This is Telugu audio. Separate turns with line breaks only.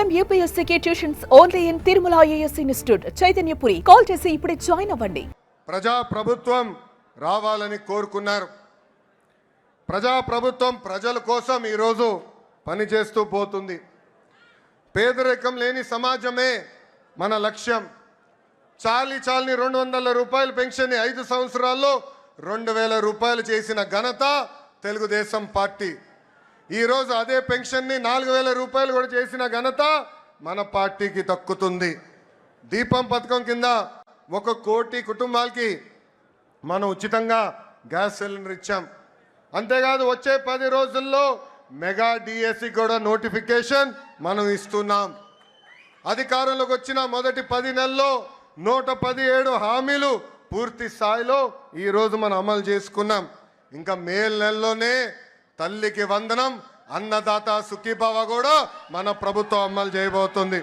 IIM UPSC tuitions only in Tirumala IAS institute Chaitanyapuri. Call చేసి ఇప్పుడే జాయిన్ అవ్వండి.
ప్రజా ప్రభుత్వం రావాలని కోరుకున్నారు. ప్రజా ప్రభుత్వం ప్రజల కోసం ఈరోజు పనిచేస్తూ పోతుంది. పేదరికం లేని సమాజమే మన లక్ష్యం. చాలని 200 రూపాయల పెన్షన్ 5 సంవత్సరాల్లో 2000 రూపాయలు చేసిన ఘనత తెలుగుదేశం పార్టీ. ఈరోజు అదే పెన్షన్ని 4000 రూపాయలు కూడా చేసిన ఘనత మన పార్టీకి దక్కుతుంది. దీపం పథకం కింద 1 కోటి కుటుంబాలకి మనం ఉచితంగా గ్యాస్ సిలిండర్ ఇచ్చాం. అంతేకాదు వచ్చే 10 రోజుల్లో మెగా డిఎస్సి కూడా నోటిఫికేషన్ మనం ఇస్తున్నాం. అధికారంలోకి వచ్చిన మొదటి 10 నెలల్లో 117 హామీలు పూర్తి స్థాయిలో ఈరోజు మనం అమలు చేసుకున్నాం. ఇంకా మే నెలలోనే తల్లికి వందనం, అన్నదాత సుఖీభావ కూడా మన ప్రభుత్వం అమలు చేయబోతుంది.